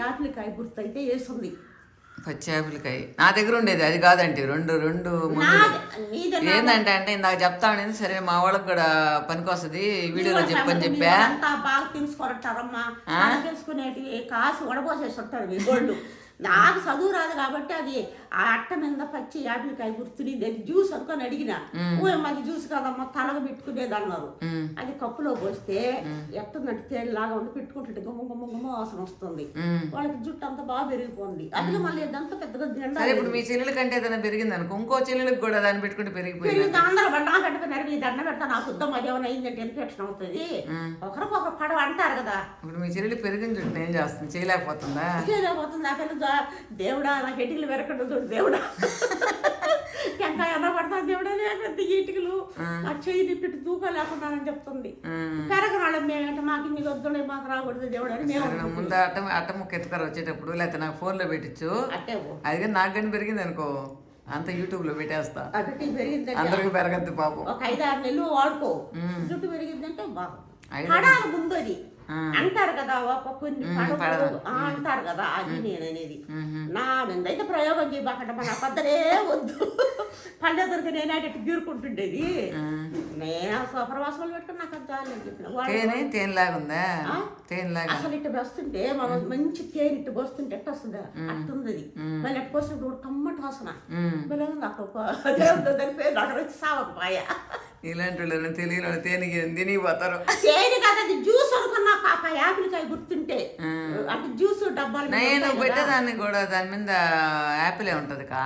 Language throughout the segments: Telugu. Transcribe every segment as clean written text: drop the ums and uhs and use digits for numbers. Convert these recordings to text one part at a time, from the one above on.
యాపిల్కాయ గుర్తు అయితే వేస్తుంది. పచ్చి యాపిల్కాయ నా దగ్గర ఉండేది అది కాదంటే రెండు ఏంటంటే అంటే ఇందాక చెప్తా ఉండేది. సరే మా వాళ్ళకి కూడా పనికి వస్తుంది వీడియోలో చెప్పని చెప్పా. బాగా తెలుసుకుంటారమ్మా, తెలుసుకునేటి కాసు వడపోసేసి ఉంటారు మీ గోళ్ళు. నాకు చదువు రాదు కాబట్టి అది ఆ అట్ట మీద పచ్చి యాపిల్కాయ గుర్తుని అది జ్యూస్ అనుకొని అడిగిన. మాది జ్యూస్ కాదమ్మా తలగ పెట్టుకునేది అన్నారు. అది కప్పులో పోస్తే ఎట్టుందంటే తేలిలాగా ఉండి పెట్టుకుంటుంటే గుమ్మ గుమ్మ గుమ్మ వాసన వస్తుంది. వాళ్ళకి జుట్టు అంతా బాగా పెరిగిపోయింది. అట్లా మళ్ళీ ఇదంతా పెద్దగా జెండా. ఇప్పుడు మీ చెల్లెల కంటే ఏదైనా పెరిగింది అనుకో, ఇంకో చెల్లెలకు కూడా దాన్ని పెట్టుకుంటే పెరిగిపోయింది. అందరూ నాకంటే మీ దండ పెడతా నాకు ఉద్దం అది ఏమైనా అయిందంటే ఇన్ఫెక్షన్ అవుతుంది. ఒకరికొకరు పడవ అంటారు కదా. ఇప్పుడు మీ చెల్లెలు పెరిగిన జుట్టు ఏం చేస్తుంది? చేయలేకపోతుందా? చేయలేకపోతుంది. ఆ పిల్ల దేవుడా నాకు ఎటికలు వెరకడు చూడు దేవుడా, టెంకాయ అన్న పడతా దేవుడా పెద్ద ఇటుకలు ఆ చెయ్యి పెట్టి తూకా లేకున్నానని చెప్తుంది. పెరగనాళ్ళం మేమేంటే మాకు ఇన్ని వద్దులే మాకు రాకూడదు దేవుడు అని మేము ముందు అట్ట ముక్క ఎత్తుకారు వచ్చేటప్పుడు లేకపోతే నాకు ఫోన్ లో పెట్టించు. అది నాకు కానీ పెరిగింది అనుకో అంత యూట్యూబ్ లో పెట్టేస్తా. అందరికి పెరగద్దు పాపం. ఒక 5-6 నెలలు వాడుకో జుట్టు పెరిగిందంటే బాగా ముందు అది అంటారు కదా. కొన్ని అంటారు కదా, అది నేను అనేది. నా మీదైతే ప్రయోగం చేయబాకంట మన పద్దరే వద్దు. పండుగ నేనేటట్టు గీరుకుంటుండేది. నేను సూపర్వాసలు పెట్టుకుని నాకు అది చాలని చెప్పిన. అసలు ఇట్ట వస్తుంటే మనం మంచి తేనె ఇట్టు పోస్తుంటే ఎట్ట వస్తుంది అట్టుంది. మళ్ళీ ఎట్టు పోసినప్పుడు టమ్మట వాసన దాని పేరు అక్కడ వచ్చి సావకపోయా. ఇలాంటి వాళ్ళు తెలియని తినిగిపోతారు. తేనె కదా అది జ్యూస్ అనుకున్నా కాక యాపిల్కాయ గుర్తుంటే అంటే జ్యూస్ డబ్బాలు నేను పెట్టేదాన్ని కూడా దాని మీద యాపిలే ఉంటది కా.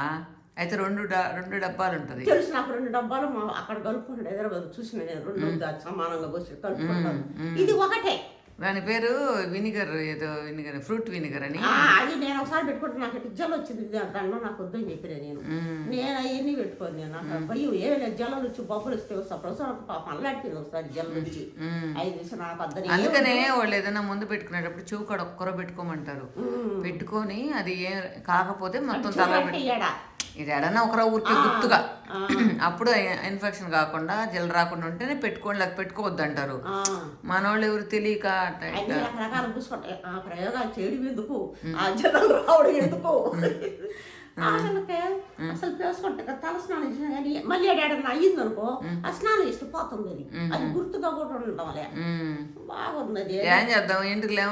అయితే రెండు డబ్బాలు ఉంటది. తెలుసు నాకు 2 డబ్బాలు అక్కడ కలుపుకుంటాడు. హైదరాబాద్ చూసిన నేను 2 సమానంగా పోసి కలుపుకుంటాను. ఇది ఒకటే. దాని పేరు వినిగర్, ఏదో వినిగర్, ఫ్రూట్ వినిగర్ అని. అది నేను ఒకసారి పెట్టుకుంటే నాకు జలం వచ్చింది దాంట్లో నాకు వద్దని చెప్పిన నేను అవన్నీ పెట్టుకోను. నేను నాకు భయం ఏమైనా జలం వచ్చి బొబ్బలు వస్తే వస్తా పాప అల్లాడిపోయింది ఒకసారి జలం నుంచి 5 నిమిషం నాకు వద్దని. అందుకనే వాళ్ళు ఏదైనా ముందు పెట్టుకునేటప్పుడు చూకడ ఒక్కరో పెట్టుకోమంటారు. పెట్టుకొని అది ఏ కాకపోతే మొత్తం తల ఇది ఎడన్నా ఒకరో ఊరికి గుర్తుగా అప్పుడు ఇన్ఫెక్షన్ కాకుండా జల్ రాకుండా ఉంటేనే పెట్టుకోండి, లేక పెట్టుకోవద్దు అంటారు. మనోళ్ళు ఎవరు తెలియక రకరకాల పూసుకుంటాయి. ఆ ప్రయోగాలు చేయడం ఎందుకు, ఆ జలం రావడం ఎందుకు. అసలు పేసుకుంటే తల స్నానం చేసినా కానీ మళ్ళీ ఏడన్నా అయ్యింది అనుకో ఆ స్నానం చేస్తే పోతుంది. అది గుర్తుగా కూడా ఉండడం వల్ల బాగుంది. అది ఏం చేద్దాం, ఇంటికి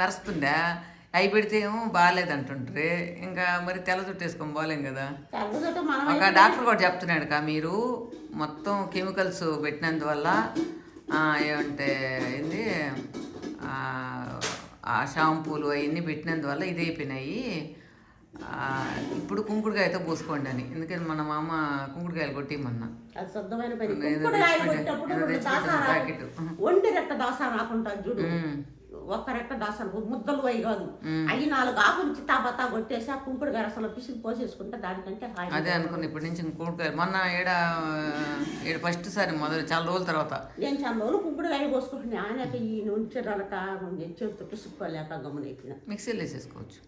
మెరుస్తుందా అవి పెడితే ఏమో బాగాలేదంటుంటారు. ఇంకా మరి తెల్ల చుట్టేసుకొని పోలేం కదా. ఒక డాక్టర్ కూడా చెప్తున్నాడు కా, మీరు మొత్తం కెమికల్స్ పెట్టినందువల్ల ఏమంటే ఏంది ఆ షాంపూలు అవన్నీ పెట్టినందువల్ల ఇది అయిపోయినాయి. ఇప్పుడు కుంకుడుకాయతో పూసుకోండి అని. ఎందుకని మన మామ కుంకుడుకాయలు కొట్టిమన్నా ఒక్క రెక్క దాసాను ముద్దలు అవి కాదు. అవి 4 ఆకులు చిత్తాబత్తా కొట్టేసి ఆ కుంకుడు గరసలో పిసికి పోసేసుకుంటే దానికంటే అదే అనుకున్నా. ఇప్పటి నుంచి కుంకుడుకాయలు మొన్న ఏడ ఫస్ట్ సారి మొదలు చాలా రోజుల తర్వాత నేను చాలా రోజులు కుంకుడుకాయ పోసుకుంటున్నా. ఆయనక ఈ నుంచరలక చెవితో పిసుక్కోలేక గమనైపోయిన. మిక్సీలో వేసేసుకోవచ్చు.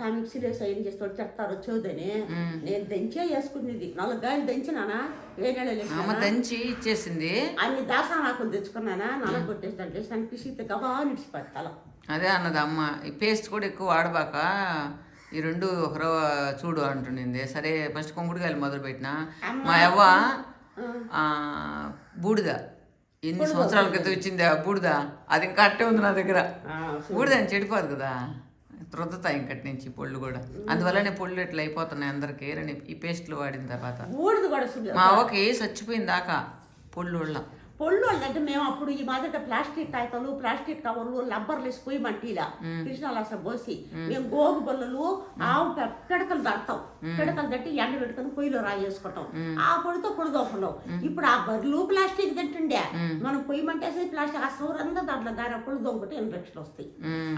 ఆ మిక్సీలో వేసి ఏం చేస్తాడు చెప్తారు చదువుదని నేను దంచే వేసుకునేది. 4 గాయలు దంచినానా దంచి ఇచ్చేసింది. అన్ని దాసానాకులు తెచ్చుకున్నానా 4 కొట్టేసి దాంట్లో దాన్ని పిసితే గబా నిడిచిపోతాను. అదే అన్నది అమ్మ. ఈ పేస్ట్ కూడా ఎక్కువ వాడబాక, ఈ 2 ఒకరో చూడు అంటుండింది. సరే ఫస్ట్ కుంకుడుకాయలు మొదలు పెట్టిన. మా అవ్వ బూడిద ఎన్ని సంవత్సరాల క్రితం ఇచ్చింది. ఆ బూడిద అది ఇంకా అట్టే ఉంది నా దగ్గర. బూడిద అని చెడిపోదు కదా, రుద్దుతాయి ఇంకటి నుంచి పొళ్ళు కూడా. అందువల్లనే పొళ్ళు ఇట్లా అయిపోతున్నాయి అందరికి ఈ పేస్ట్లు వాడిన తర్వాత. మా అవ్వకి చచ్చిపోయింది దాకా పొళ్ళు అంటే మేము అప్పుడు ఈ మాదిరి ప్లాస్టిక్ కాగితాలు, ప్లాస్టిక్ కవర్లు, లబ్బర్లు వేసి పోయి మట్టిలా కృష్ణాలాస పోసి మేము గోగు బొల్లలు ఆవు పిడకలు దడతాం. పిడకలు తట్టి ఎండ పెట్టుకుని పొయ్యిలో రాయేసుకుంటాం. ఆ పొడితో పొడిదోకుండా ఇప్పుడు ఆ బర్రెలు ప్లాస్టిక్ తింటుండే మనం పొయ్యి మంటేసి ప్లాస్టిక్ ఆ సౌరంగా దాంట్లో దాని పొడి దొంగటి ఇన్ఫెక్షన్ వస్తాయి.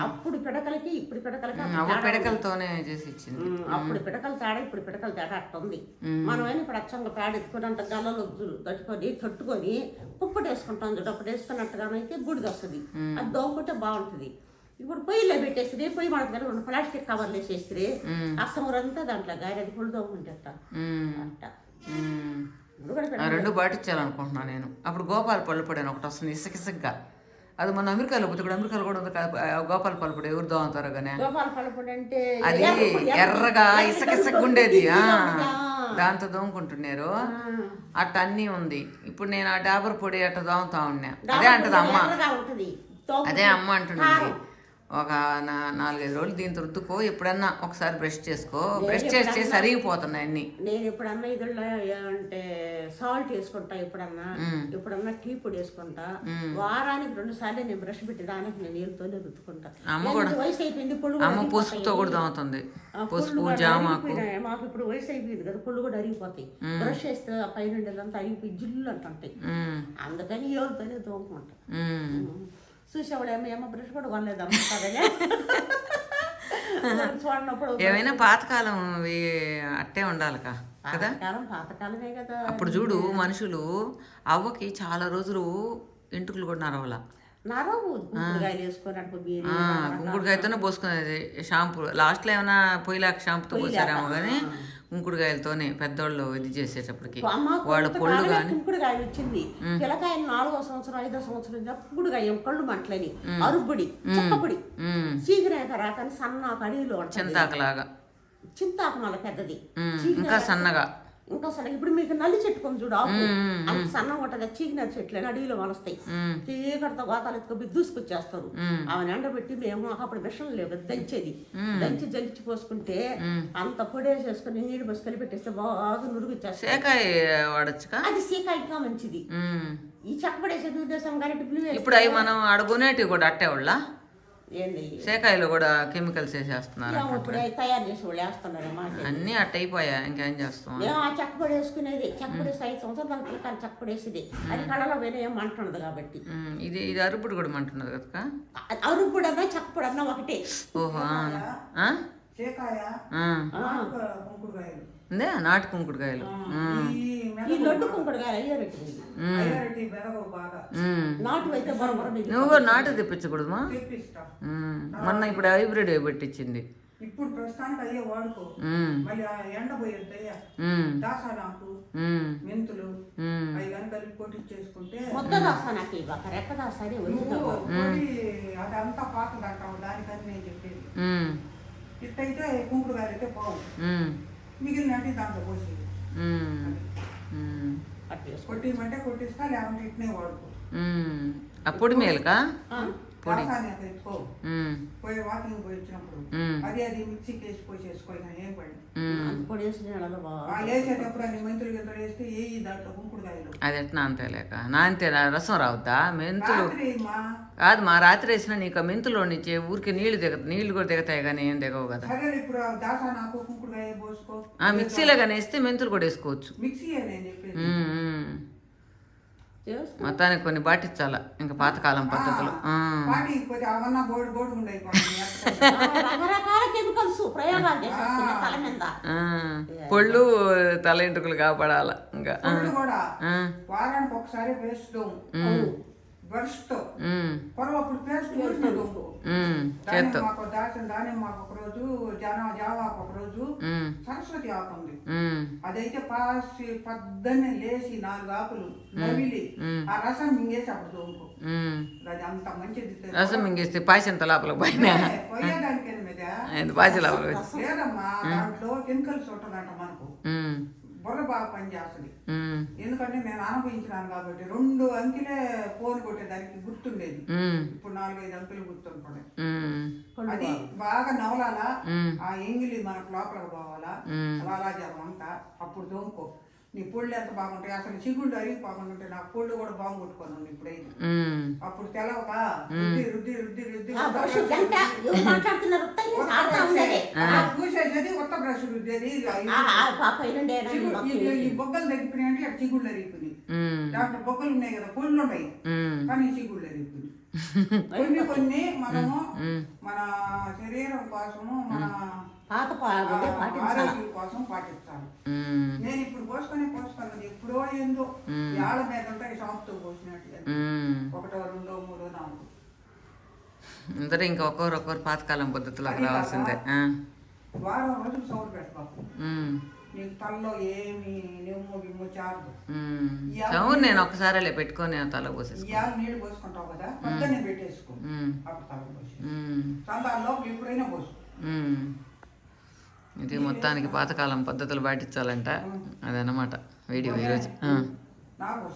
అప్పుడు పిడకలకి ఇప్పుడు పిడకలకి పిడకలతోనే చేసి ఇచ్చింది. అప్పుడు పిడకలు తేడా ఇప్పుడు పిడకలు తేడా అట్టుంది. మనమైనా ఇప్పుడు అచ్చంగా పేడ ఎత్తుకొని అంత గల్లలో తట్టుకొని ఉప్పటి వేసుకుంటాం చూడు. అప్పుడు వేసుకున్నట్టుగానైతే బూడిద వస్తుంది. అది దోముకుంటే బాగుంటుంది. ఇప్పుడు పొయ్యిలో పెట్టేస్తుంది. పొయ్యి మనకు 2 ప్లాస్టిక్ కవర్లు వేసేస్తుంది. అసమూరంతా దాంట్లో గారెది పొడి దోముకుంటే అట్ట 2 పాటించాలనుకుంటున్నాను నేను. అప్పుడు గోపాల పళ్ళు పొడి అని ఒకటి వస్తుంది ఇసుకిసుగ్గా. అది మన అమెరికాలో పోతే ఇక్కడ అమెరికాలో కూడా ఉంది కదా, గోపాల పలుపుడు ఎవరు దోమతారో కానీ గోపాల పలుపుడు అంటే అది ఎర్రగా ఇసుక ఇసుక ఉండేది దాంతో దోముకుంటున్నారు. అట్ట అన్నీ ఉంది. ఇప్పుడు నేను ఆ డాబర్ పొడి అట్ట దోముతా ఉన్నా. అదే అంటది అమ్మ, అదే అమ్మ అంటున్నది. ఒక 4-5 రోజులు దీంతో రుద్దుకో, ఎప్పుడన్నా ఒకసారి బ్రష్ చేసుకో, బ్రష్ చేస్తే సరిగిపోతున్నాయి అన్ని. నేను ఎప్పుడన్నా ఇదిలో అంటే సాల్ట్ వేసుకుంటా, ఎప్పుడన్నా టీ పొడి వేసుకుంటా. వారానికి 2 సార్లు నేను బ్రష్ పెట్టి దానికి నేను నీళ్ళతోనే రుద్దుకుంటా. అమ్మ కూడా వయసు అయిపోయింది, పొళ్ళు అమ్మ పసుపుతో కూడా దోముతుంది. పసుపు జామాకు మాకు ఇప్పుడు వయసు అయిపోయింది కదా, పొళ్ళు కూడా అరిగిపోతాయి. బ్రష్ చేస్తే ఆ పైన ఉండేదంతా అరిగిపోయి జిల్లు అంటుంటాయి. అందుకని ఎవరితోనే దోముకుంటా. చూసేవాడు ఏమో బ్రష్ కూడా కొనలేదమ్మా కదా చూడనప్పుడు. ఏమైనా పాతకాలం అట్టే ఉండాలి కదా, పాతకాలమే కదా. అప్పుడు చూడు మనుషులు అవ్వకి చాలా రోజులు ఎంటుకలు కూడా నరవల. కుంకుడుకాయలు వేసుకొని కుంకుడుకాయతోనే పోసుకునేది షాంపూ. లాస్ట్లో ఏమైనా పొయ్యిలాక షాంపూతో పోసారేమో కానీ కుంకుడుకాయలతోనే పెద్దోళ్ళు ఇది చేసేటప్పటికి వాళ్ళ పొళ్ళు కానీ. కుంకుడుకాయ వచ్చింది పిల్లకాయలు 4వ సంవత్సరం 5వ సంవత్సరం కుంకుడుకాయ కళ్ళు మంటలని అరుబ్బుడి చుక్కపుడి చీకరేక రాకని సన్నాకు అడవిలో చింతాకులాగా. చింతాకు మళ్ళీ పెద్దది ఇంకా సన్నగా. ఇంకా సరే ఇప్పుడు మీకు నల్లి చెట్టుకొని చూడు, ఆకు అంత సన్నం ఉంటుంది. చీకిన చెట్లు అడవిలో వలస్తాయి. చీకటితో గోతాలు ఎత్తుకొని దూసుకొచ్చేస్తారు. ఆమె ఎండబెట్టి మేము అప్పుడు విషం లేవు దంచేది, దంచి జలిచి పోసుకుంటే అంత పొడేసేసుకుని నీళ్ళు పోసి కలిపెట్టేస్తే బాగా నురుగుచ్చేస్తాయి. అది సీకాయ ఇంకా మంచిది. ఈ చక్కపడేసేది ఉద్దేశం కానీ ఇప్పుడు అవి మనం అడుగునేటివి కూడా అట్టే వాళ్ళ ఏంది సేకాయలు కూడా కెమికల్స్ వేసేస్తున్నారు. తయారు చేసి వాళ్ళు వేస్తున్నారు. అన్ని అట్ట అయిపోయా, ఇంకేం చేస్తాం. చక్కపడి వేసుకునేది, చక్కపడేసి 5 సంవత్సరాల పిల్లకాయలు చక్కపడేసేది. అది కళ్ళలో పోయినా ఏం మంటున్నది కాబట్టి. ఇది అరుపుడు కూడా మంటున్నది కదా. అరుపుడు అన్నా చక్కపడి అన్నా ఒకటే. ఓహో నాటు కుంకుడుకాయలు, లొడ్డు కుంకుడుకాయలు నాటు అయితే నువ్వు కూడా నాటు తెప్పించకూడదుమా? మొన్న ఇప్పుడు హైబ్రిడ్ పెట్టించింది. ఇప్పుడు ప్రస్తుతానికి అయ్యే వాడుకో, మళ్ళీ ఎండ పోయేది దాసానాకు మెంతులు అవి కానీ కలిపి కొట్టించేసుకుంటే అదంతా పాతదంటావు. దానికని నేను చెప్పేది ఇట్టయితే కుంకుడుకాయలు అయితే పోవు, మిగిలినట్టు దాంట్లో పోసి కొట్టిమంటే కొట్టిస్తా, లేకుంటే ఇట్నే వాడుకో. అప్పుడు మేలుకా ఎత్తుకో పోయి వాకింగ్ పోయి వచ్చినప్పుడు అది మిక్సీకి వేసి పోసేసుకో. ఏం పడి వేసేటప్పుడు అన్ని మెంతులు గింత వేస్తే ఏ దాంట్లో కుంకుడుకాయలు అది ఎట్లా అంతేలేక నా అంతే రసం రావుద్దా? మెంతులు కాదు మా రాత్రి వేసిన నీకు మెంతులో నుంచి ఊరికి నీళ్లు కూడా దిగుతాయి కానీ ఏం దిగవు కదా. సరే ఇప్పుడు దాసానాకు కుంకుడుకాయ పోసుకో. మిక్సీలో కానీ వేస్తే మెంతులు కూడా వేసుకోవచ్చు. మిక్సీ నేను చెప్పేది. మొత్తానికి కొన్ని పాటించాల ఇంకా పాతకాలం పద్ధతులు. పొళ్ళు తల ఎంటుకలు కాపాడాల. ఇంకా వారానికి ఒకసారి పేస్ట్ బ్రష్తో పొరవప్పుడు పేస్ట్ చేత్తో దానిమ్మ ఒక రోజు జావాకు ఒక రోజు సరస్వతి ఆకు ఉంది. అదైతే పాసి పొద్దున్నే లేచి 4 ఆకులు నవిలి ఆ రసం మింగేసి అప్పుడు దోముకో. అది అంత మంచిది. రసం మింగేస్తే పాయసంత లోపల పోయేదానికి పాయసం లోపల లేదమ్మా, దాంట్లో కెమికల్స్ ఉంటుందంట. మనకు బుర్ర బాగా పనిచేస్తుంది. ఎందుకంటే నేను అనుభవించినాను కాబట్టి 2 అంకెలే ఫోన్ కొట్టేదానికి గుర్తుండేది. ఇప్పుడు 4-5 అంకెలు గుర్తుంటాయి. అది బాగా నవలాలా, ఆ ఎంగిలి మనకు లోపలికి పోవాలా, లాలాజలం అంతా. అప్పుడు దొంకో నీ పొళ్ళు ఎంత బాగుంటాయి. అసలు చిగుళ్ళు అరిగిపోకుండా నాకు పొళ్ళు కూడా బాగుంటున్నాను ఇప్పుడైతే. అప్పుడు తెలవక రుద్ది రుద్ది రుద్ది రుద్ది చూసేసేది కొత్త బ్రష్ రుద్దేది. ఈ బొగ్గలు తగ్గిపోయినాయి అంటే అక్కడ చిగుళ్ళు అరిగిపోయి. దాంట్లో బొగ్గలు ఉన్నాయి కదా, పొళ్ళు ఉన్నాయి కానీ చిగుళ్ళు అరిగిపోయి. కొన్ని మనము మన శరీరం కోసము మన ఆరోగ్యం కోసం పాటిస్తాను. నేను ఇప్పుడు పోసుకున్నది ఎప్పుడో ఏందో ఏళ్ళ మీద ఉంటాయి షాంపుతో పోసినట్టుగా 1, 2, 3, 4. అందరూ ఇంకా ఒక్కొక్కరు పాతకాలం పద్ధతులకు రావాల్సిందే. వారం రోజులు సౌండ్ పెడతాం. నీకు తలలో ఏమి నెమ్ము గిమ్ము చారదు. అవును, నేను ఒక్కసారి పెట్టుకొని తల పోసేసి ఇవాళ నీళ్ళు పోసుకుంటావు కదా, పొద్దున్నే పెట్టేసుకో, అప్పుడు తల పోసి సందాల్లో ఎప్పుడైనా పోసుకో. ఇది మొత్తానికి పాతకాలం పద్ధతులు పాటించాలంట, అదనమాట వీడియో ఈరోజు. నాకు